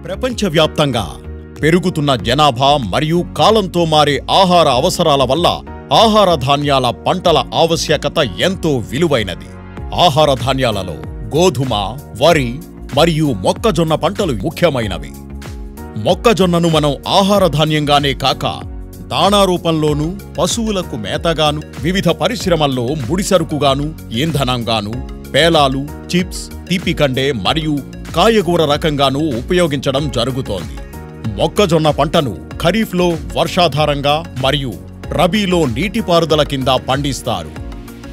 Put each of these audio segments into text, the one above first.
ప్రపంచవ్యాప్తంగా పెరుగుతున్న జనాభా మరియు కాలంతో మారే ఆహార అవసరాల వల్ల ఆహార ధాన్యాల పంటల ఆవశ్యకత ఎంతో విలువైనది. ఆహార ధాన్యాలలో గోధుమ, వరి మరియు మొక్కజొన్న పంటలు ముఖ్యమైనవి. మొక్కజొన్నను మనం ఆహార ధాన్యంగానే కాక దాణా రూపంలోనూ, పశువులకు మేతగాను, వివిధ పరిశ్రమల్లో ముడిసరుకుగాను, ఇంధనంగాను, పేలాలు, చిప్స్, తీపికండే మరియు కాయగూర రకంగానూ ఉపయోగించడం జరుగుతోంది. మొక్కజొన్న పంటను ఖరీఫ్లో వర్షాధారంగా మరియు రబీలో నీటిపారుదల కింద పండిస్తారు.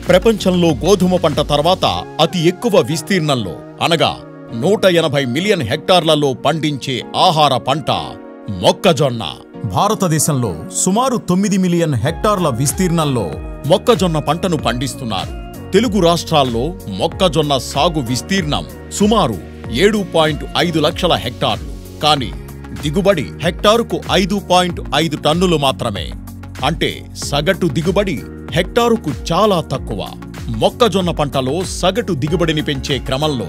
ప్రపంచంలో గోధుమ పంట తర్వాత అతి ఎక్కువ విస్తీర్ణంలో అనగా 180 మిలియన్ హెక్టార్లలో పండించే ఆహార పంట మొక్కజొన్న. భారతదేశంలో సుమారు 9 మిలియన్ హెక్టార్ల విస్తీర్ణంలో మొక్కజొన్న పంటను పండిస్తున్నారు. తెలుగు రాష్ట్రాల్లో మొక్కజొన్న సాగు విస్తీర్ణం సుమారు 7.5 లక్షల హెక్టార్లు. కానీ దిగుబడి హెక్టారుకు 5.5 టన్నులు మాత్రమే. అంటే సగటు దిగుబడి హెక్టారుకు చాలా తక్కువ. మొక్కజొన్న పంటలో సగటు దిగుబడిని పెంచే క్రమంలో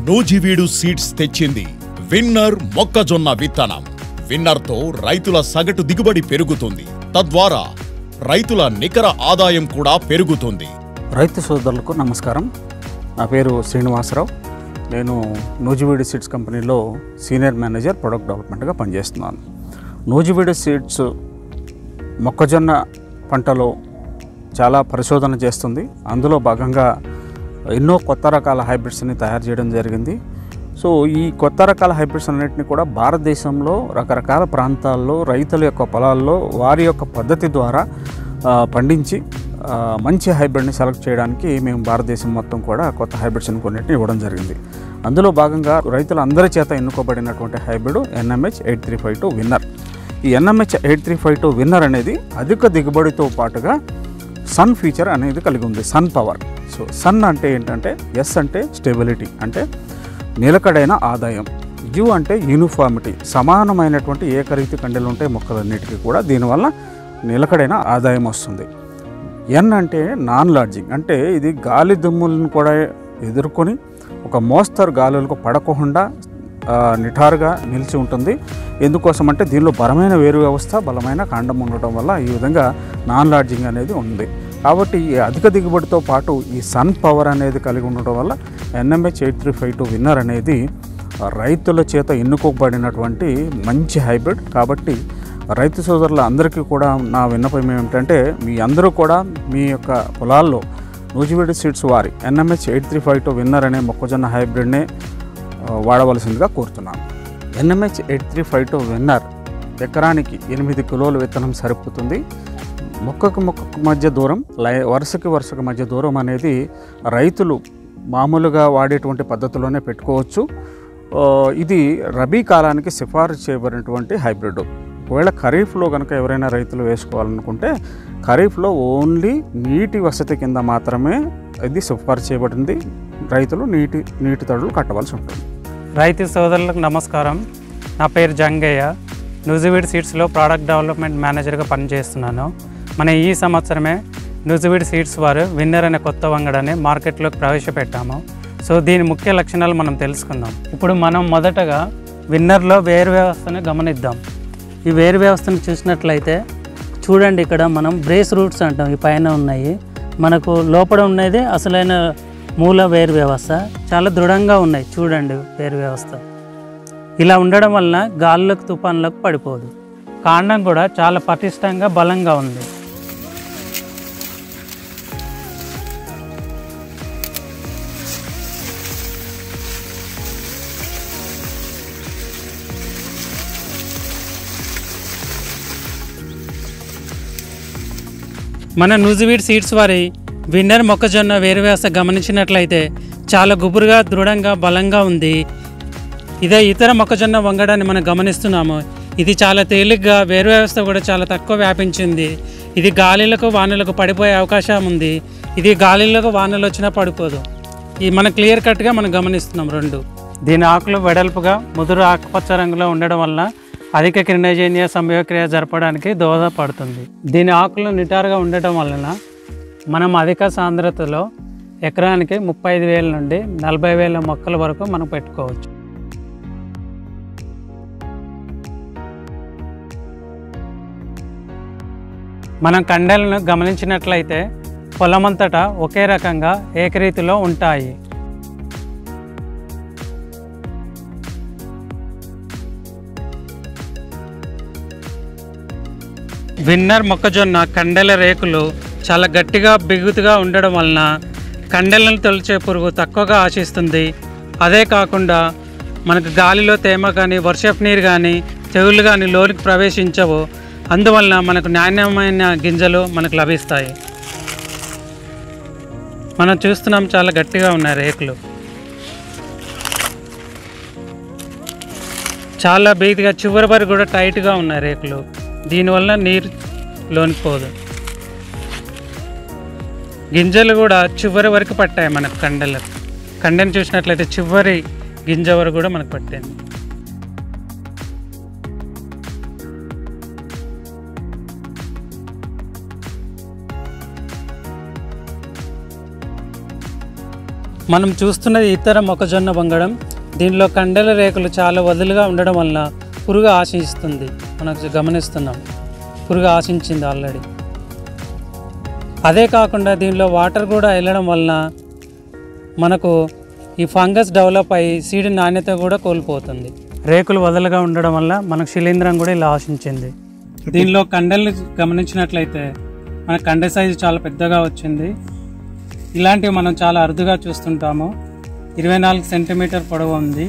నూజివీడు సీడ్స్ తెచ్చింది విన్నర్ మొక్కజొన్న విత్తనం. విన్నర్తో రైతుల సగటు దిగుబడి పెరుగుతుంది. తద్వారా రైతుల నికర ఆదాయం కూడా పెరుగుతుంది. రైతు సోదరులకు నమస్కారం. నా పేరు శ్రీనివాసరావు. నేను నూజివీడు సీడ్స్ కంపెనీలో సీనియర్ మేనేజర్ ప్రొడక్ట్ డెవలప్మెంట్గా పనిచేస్తున్నాను. నూజివీడు సీడ్స్ మొక్కజొన్న పంటలో చాలా పరిశోధన చేస్తుంది. అందులో భాగంగా ఎన్నో కొత్త రకాల హైబ్రిడ్స్ని తయారు చేయడం జరిగింది. సో ఈ కొత్త రకాల హైబ్రిడ్స్ అన్నింటినీ కూడా భారతదేశంలో రకరకాల ప్రాంతాల్లో రైతుల యొక్క పొలాల్లో వారి యొక్క పద్ధతి ద్వారా పండించి మంచి హైబ్రిడ్ని సెలెక్ట్ చేయడానికి మేము భారతదేశం మొత్తం కూడా కొత్త హైబ్రిడ్స్ని కొన్నిటిని ఇవ్వడం జరిగింది. అందులో భాగంగా రైతులందరి చేత ఎన్నుకోబడినటువంటి హైబ్రిడ్ NMH 8352 విన్నర్. ఈ NMH 8352 విన్నర్ అనేది అధిక దిగుబడితో పాటుగా సన్ ఫీచర్ అనేది కలిగి ఉంది, సన్ పవర్. సో సన్ అంటే ఏంటంటే, ఎస్ అంటే స్టెబిలిటీ, అంటే నిలకడైన ఆదాయం. యు అంటే యూనిఫార్మిటీ, సమానమైనటువంటి ఏకరీతి కండెలు ఉంటాయి మొక్కలన్నిటికీ కూడా. దీనివల్ల నిలకడైన ఆదాయం వస్తుంది. ఎన్ అంటే నాన్ లాడ్జింగ్, అంటే ఇది గాలి దుమ్ములను కూడా ఎదుర్కొని ఒక మోస్తరు గాలులకు పడకుండా నిఠారుగా నిలిచి ఉంటుంది. ఎందుకోసం అంటే దీనిలో బలమైన వేరు వ్యవస్థ, బలమైన కాండం ఉండటం వల్ల ఈ విధంగా నాన్ లాడ్జింగ్ అనేది ఉంది. కాబట్టి ఈ అధిక దిగుబడితో పాటు ఈ సన్ పవర్ అనేది కలిగి ఉండటం వల్ల NMH 8352 విన్నర్ అనేది రైతుల చేత ఎన్నుకోబడినటువంటి మంచి హైబ్రిడ్. కాబట్టి రైతు సోదరుల అందరికీ కూడా నా విన్నపం ఏమిటంటే, మీ అందరూ కూడా మీ యొక్క పొలాల్లో నూజివీడు సీడ్స్ వారి NMH 8352 విన్నర్ అనే మొక్కజొన్న హైబ్రిడ్నే వాడవలసిందిగా కోరుతున్నాను. NMH 8352 విన్నర్ ఎకరానికి 8 కిలోల విత్తనం సరిపోతుంది. మొక్కకు మధ్య దూరం, వరుసకి మధ్య దూరం అనేది రైతులు మామూలుగా వాడేటువంటి పద్ధతిలోనే పెట్టుకోవచ్చు. ఇది రబీ కాలానికి సిఫారసు చేయబడినటువంటి హైబ్రిడ్. ఒకవేళ ఖరీఫ్లో కనుక ఎవరైనా రైతులు వేసుకోవాలనుకుంటే ఖరీఫ్లో ఓన్లీ నీటి వసతి కింద మాత్రమే ఇది సిఫారసు చేయబడింది. రైతులు నీటి తడులు కట్టవలసి ఉంటుంది. రైతు సోదరులకు నమస్కారం. నా పేరు జంగయ్య. నూజివీడు సీడ్స్లో ప్రోడక్ట్ డెవలప్మెంట్ మేనేజర్గా పనిచేస్తున్నాను. మన ఈ సంవత్సరమే నూజివీడు సీడ్స్ వారు విన్నర్ అనే కొత్త వంగడాన్ని మార్కెట్లోకి ప్రవేశపెట్టాము. సో దీని ముఖ్య లక్షణాలు మనం తెలుసుకుందాం. ఇప్పుడు మనం మొదటగా విన్నర్లో వేరు వ్యవస్థను గమనిద్దాం. ఈ వేరు వ్యవస్థను చూసినట్లయితే చూడండి, ఇక్కడ మనం బ్రేస్ రూట్స్ అంటాం, ఈ పైన ఉన్నాయి. మనకు లోపల ఉన్నది అసలైన మూల వేరు వ్యవస్థ. చాలా దృఢంగా ఉన్నాయి చూడండి వేరు వ్యవస్థ. ఇలా ఉండడం వలన గాలులకు, తుఫాన్లకు పడిపోదు. కాండం కూడా చాలా పటిష్టంగా బలంగా ఉంది. మన నూజివీడు సీడ్స్ వారి విన్నర్ మొక్కజొన్న వేరు వ్యవస్థ గమనించినట్లయితే చాలా గుబురుగా, దృఢంగా, బలంగా ఉంది. ఇదే ఇతర మొక్కజొన్న వంగడాన్ని మనం గమనిస్తున్నాము. ఇది చాలా తేలిగ్గా, వేరు వ్యవస్థ కూడా చాలా తక్కువ వ్యాపించింది. ఇది గాలిలకు, వానలకు పడిపోయే అవకాశం ఉంది. ఇది గాలిలకు, వానలు వచ్చినా పడిపోదు. ఇది మనం క్లియర్ కట్గా మనం గమనిస్తున్నాం రెండు. దీని ఆకులు వెడల్పుగా, ముదురు ఆకుపచ్చ రంగులో ఉండడం వలన అధిక కిరణజన్య సంయోగక్రియ జరపడానికి దోహదపడుతుంది. దీని ఆకులు నిటారుగా ఉండటం వలన మనం అధిక సాంద్రతలో ఎకరానికి 35,000 నుండి 40,000 మొక్కల వరకు మనం పెట్టుకోవచ్చు. మనం కండెలను గమనించినట్లయితే పొలమంతటా ఒకే రకంగా ఏకరీతిలో ఉంటాయి. విన్నర్ మొక్కజొన్న కండెల రేకులు చాలా గట్టిగా బిగుతుగా ఉండడం వలన కండెలను తొలిచే పురుగు తక్కువగా ఆశిస్తుంది. అదే కాకుండా మనకు గాలిలో తేమ కానీ వర్షపు నీరు కానీ తెగుళ్ళు కానీ లోనికి ప్రవేశించవు. అందువలన మనకు నాణ్యమైన గింజలు మనకు లభిస్తాయి. మనం చూస్తున్నాం చాలా గట్టిగా ఉన్నాయి రేకులు, చాలా బీతిగా చివరి వరకు కూడా టైట్గా ఉన్నాయి రేకులు. దీనివల్ల నీరు లోనికి పోదు. గింజలు కూడా చివరి వరకు పట్టాయి మనకు కండెలకు. కండెను చూసినట్లయితే చివరి గింజ వరకు కూడా మనకు పట్టింది. మనం చూస్తున్నది ఇతర మొక్కజొన్న వంగడం. దీనిలో కండెల రేకులు చాలా వదులుగా ఉండడం వలన పురుగు ఆశిస్తుంది. మనకు గమనిస్తున్నాం, పురుగు ఆశించింది ఆల్రెడీ. అదే కాకుండా దీనిలో వాటర్ కూడా వెళ్ళడం వలన మనకు ఈ ఫంగస్ డెవలప్ అయ్యి సీడ్ నాణ్యత కూడా కోల్పోతుంది. రేకులు వదలుగా ఉండడం వల్ల మనకు శిలీంధ్రం కూడా ఇలా ఆశించింది. దీనిలో కండెలు గమనించినట్లయితే మన కండె సైజు చాలా పెద్దగా వచ్చింది. ఇలాంటివి మనం చాలా అరుదుగా చూస్తుంటాము. 24 సెంటీమీటర్ పొడవు ఉంది.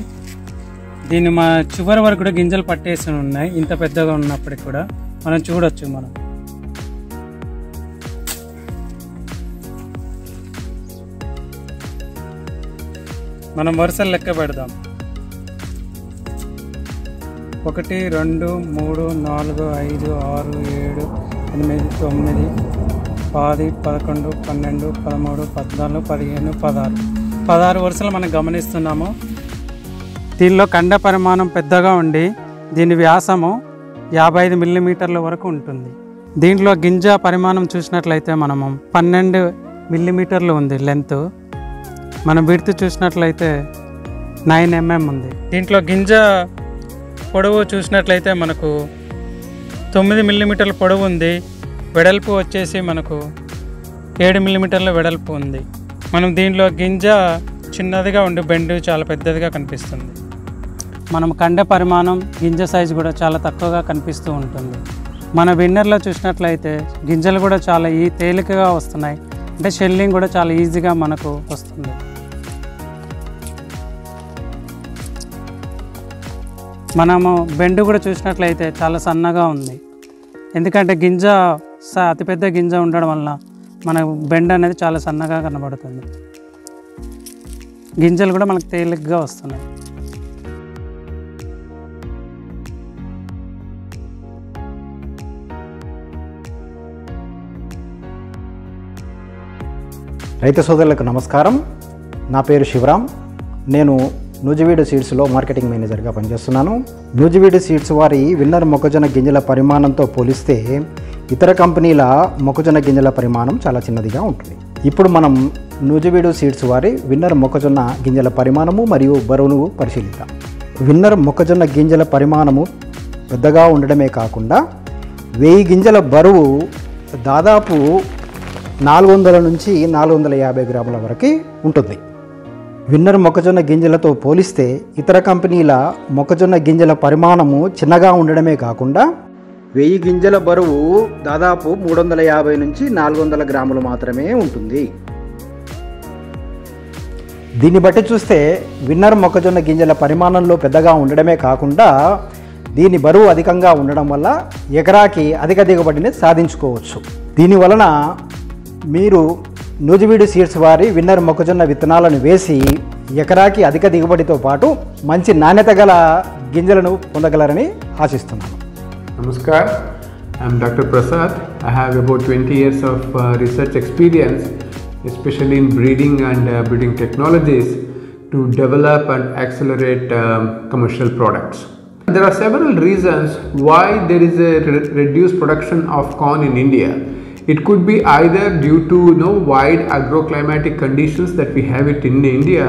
దీన్ని మా చివరి వరకు కూడా గింజలు పట్టేసి ఉన్నాయి. ఇంత పెద్దగా ఉన్నప్పటికి కూడా మనం చూడొచ్చు. మనం వరుసలు లెక్క పెడదాం. 1 2 3 4 5 6 7 8 9 10 11 12 13 14 15 16 వరుసలు మనం గమనిస్తున్నాము. దీనిలో కండ పరిమాణం పెద్దగా ఉండి దీని వ్యాసము 55 మిల్లీమీటర్ల వరకు ఉంటుంది. దీంట్లో గింజ పరిమాణం చూసినట్లయితే మనము 12 మిల్లీమీటర్లు ఉంది లెంత్. మనం విడ్త్ చూసినట్లయితే 9 mm ఉంది. దీంట్లో గింజ పొడవు చూసినట్లయితే మనకు 9 మిల్లీమీటర్ల పొడవు ఉంది. వెడల్పు వచ్చేసి మనకు 7 మిల్లీమీటర్ల వెడల్పు ఉంది. మనం దీంట్లో గింజ చిన్నదిగా ఉండి బెండు చాలా పెద్దదిగా కనిపిస్తుంది. మనం కండ పరిమాణం గింజ సైజు కూడా చాలా తక్కువగా కనిపిస్తూ ఉంటుంది. మన విన్నర్లో చూసినట్లయితే గింజలు కూడా చాలా తేలికగా వస్తున్నాయి. అంటే షెల్లింగ్ కూడా చాలా ఈజీగా మనకు వస్తుంది. మనము బెండు కూడా చూసినట్లయితే చాలా సన్నగా ఉంది. ఎందుకంటే గింజ అతిపెద్ద గింజ ఉండడం వల్ల మన బెండ్ అనేది చాలా సన్నగా కనబడుతుంది. గింజలు కూడా మనకు తేలికగా వస్తున్నాయి. రైతు సోదరులకు నమస్కారం. నా పేరు శివరాం. నేను నూజివీడు సీడ్స్లో మార్కెటింగ్ మేనేజర్గా పనిచేస్తున్నాను. నూజివీడు సీడ్స్ వారి విన్నర్ మొక్కజొన్న గింజల పరిమాణంతో పోలిస్తే ఇతర కంపెనీల మొక్కజొన్న గింజల పరిమాణం చాలా చిన్నదిగా ఉంటుంది. ఇప్పుడు మనం నూజివీడు సీడ్స్ వారి విన్నర్ మొక్కజొన్న గింజల పరిమాణము మరియు బరువును పరిశీలిద్దాం. విన్నర్ మొక్కజొన్న గింజల పరిమాణము పెద్దగా ఉండడమే కాకుండా 1000 గింజల బరువు దాదాపు 400 నుంచి 450 గ్రాముల వరకు ఉంటుంది. విన్నర్ మొక్కజొన్న గింజలతో పోలిస్తే ఇతర కంపెనీల మొక్కజొన్న గింజల పరిమాణము చిన్నగా ఉండడమే కాకుండా 1000 గింజల బరువు దాదాపు 350 నుంచి 400 గ్రాములు మాత్రమే ఉంటుంది. దీన్ని బట్టి చూస్తే విన్నర్ మొక్కజొన్న గింజల పరిమాణంలో పెద్దగా ఉండడమే కాకుండా దీని బరువు అధికంగా ఉండడం వల్ల ఎకరాకి అధిక దిగుబడిని సాధించుకోవచ్చు. దీనివలన మీరు నూజివీడు సీడ్స్ వారి విన్నర్ మొక్కజొన్న విత్తనాలను వేసి ఎకరాకి అధిక దిగుబడితో పాటు మంచి నాణ్యత గల గింజలను పొందగలరని ఆశిస్తున్నాను. Namaskar, I am Dr. Prasad. I have about 20 years of research experience, especially in breeding and breeding technologies to develop and accelerate commercial products. There are several reasons why there is a reduced production of corn in India. It could be either due to wide agroclimatic conditions that we have it in India.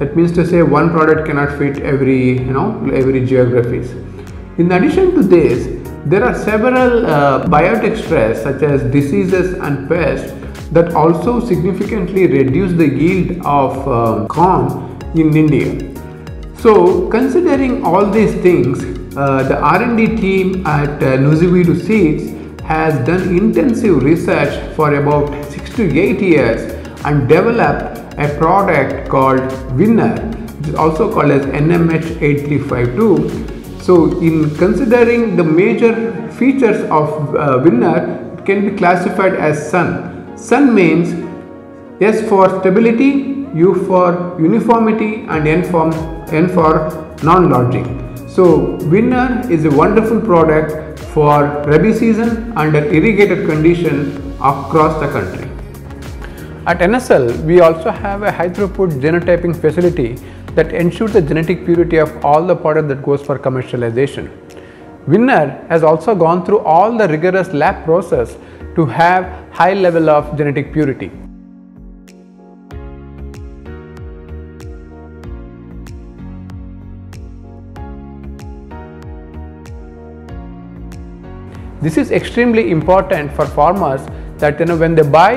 That means to say one product cannot fit every geographies. In addition to this, there are several biotic stress such as diseases and pests that also significantly reduce the yield of corn in India. So considering all these things, the R&D team at Nuziveedu Seeds has done intensive research for about 6 to 8 years and developed a product called Winner, which is also called as NMH8352. So in considering the major features of Winner, it can be classified as SUN. SUN means S for stability, U for uniformity, and N for non-lodging. So Winner is a wonderful product for Rabi season under irrigated condition across the country. At NSL, we also have a high throughput genotyping facility that ensures the genetic purity of all the product that goes for commercialization. Winner has also gone through all the rigorous lab process to have high level of genetic purity. This is extremely important for farmers that when they buy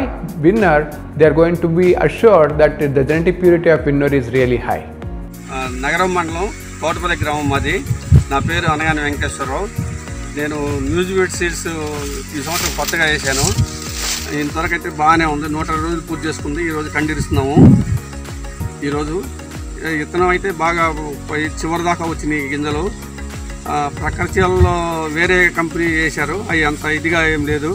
Winner, they are going to be assured that the genetic purity of Winner is really high. నగరం మండలం కోటపల్లి గ్రామం మాది. నా పేరు అనగాని వెంకటేశ్వరరావు. నేను Nuzvid seeds ఈ సంవత్సరం కొత్తగా వేసాను. ఇంతవరకు అయితే బాగానే ఉంది. 120 రోజులు పూర్తి చేసుకుంది. ఈరోజు కండిస్తున్నాము. ఈరోజు విత్తనం అయితే బాగా చివరి దాకా వచ్చినాయి గింజలు. ప్రకృతిలో వేరే కంపెనీ వేశారు, అవి అంత ఇదిగా ఏం లేదు.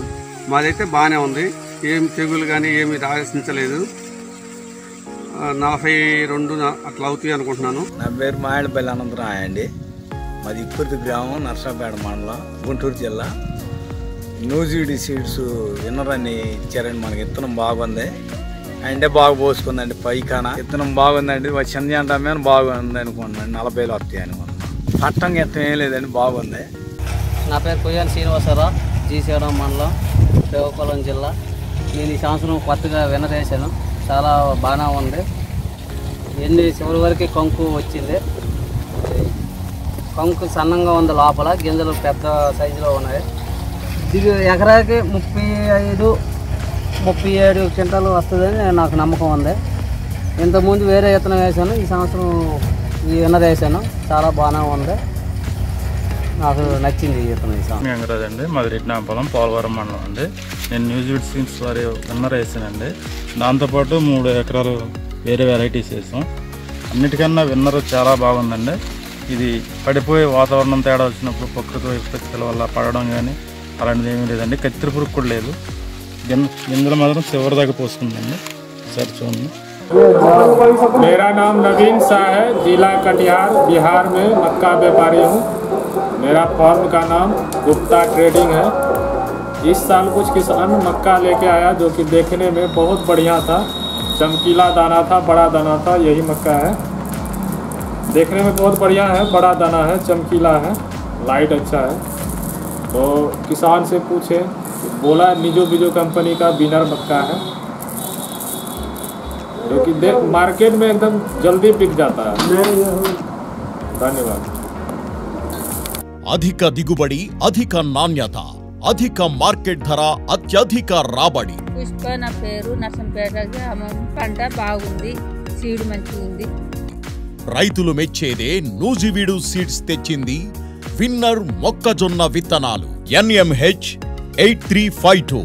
మాదైతే బాగానే ఉంది, ఏం తెగులు కానీ ఏమి ఆశించలేదు. 42 అట్లా అవుతాయి అనుకుంటున్నాను. నా పేరు మాయడపల్లి అనంతరాయ అండి. మాది ఇప్పటి గ్రామం, నర్సాపేట మండలం, గుంటూరు జిల్లా. న్యూజివీడ్ సీడ్స్ విన్నర్ అని ఇచ్చారండి. మనకి విత్తనం బాగుంది అంటే బాగా పోసుకుందండి. పైకాన విత్తనం బాగుందండి. చిన్న అంటామే బాగుంది అనుకుంటున్నాను. 40 వస్తాయి అనుకుంటున్నాను. పట్టం గెత్తం ఏం లేదండి, బాగుంది. నా పేరు కొయ్యాలి శ్రీనివాసరావు, జీసీవరం మండలం, శ్రీకాకుళం జిల్లా. నేను ఈ సంవత్సరం కొత్తగా విన్నర్ వేసాను. చాలా బాగానే ఉంది. చివరి వరకు కంకు వచ్చింది. కంకు సన్నంగా ఉంది, లోపల గింజలు పెద్ద సైజులో ఉన్నాయి. ఇది ఎకరాకి 35-37 క్వింటాలు వస్తుందని నాకు నమ్మకం ఉంది. ఇంతకుముందు వేరే విత్తనం వేసాను, ఈ సంవత్సరం ఈ విన్నర్ వేసాను. చాలా బాగానే ఉంది, నాకు నచ్చింది ఈ విత్తనం. ఈ సంవత్సరం వెంకటరాజు అండి, మాది రెడ్డినాంపల్లం, పోలవరం మండలం అండి. నేను న్యూజివీడ్ సీడ్స్ వారి విన్నర్ వేసానండి. దాంతోపాటు 3 ఎకరాలు వేరే వెరైటీస్ వేసాం. అన్నిటికన్నా విన్నర్ చాలా బాగుందండి. ఇది పడిపోయే వాతావరణం తేడా వచ్చినప్పుడు ప్రకృతి విపత్తుల వల్ల పడడం కానీ అలాంటిది ఏమీ లేదండి. కత్తిరి పురుగు కూడా లేదు. గింజలు మాత్రం చివరి దాకా పోసుకుందండి. సరే చూడండి. मेरा नाम नवीन शाह है, जिला कटिहार, बिहार में मक्का व्यापारी हूँ। मेरा फॉर्म का नाम गुप्ता ट्रेडिंग है। इस साल कुछ किसान मक्का लेके आया जो कि देखने में बहुत बढ़िया था, चमकीला दाना था, बड़ा दाना था। यही मक्का है, देखने में बहुत बढ़िया है, बड़ा दाना है, चमकीला है, लाइट अच्छा है। तो किसान से पूछे, बोला निजो बिजो कंपनी का विनर मक्का है, जो कि मार्केट में एकदम जल्दी बिक जाता है। धन्यवाद। అధిక దిగుబడి, అధిక నాణ్యత, అధిక మార్కెట్ ధర, అత్యధిక రాబడి. పుష్ప నా పేరు, నర్సంపేట గ్రామం. పంట బాగుంది, సీడ్ మంచిగా ఉంది. రైతులు మెచ్చేదే నూజివీడు సీడ్స్ తెచ్చింది విన్నర్ మొక్కజొన్న విత్తనాలు NMH 8352.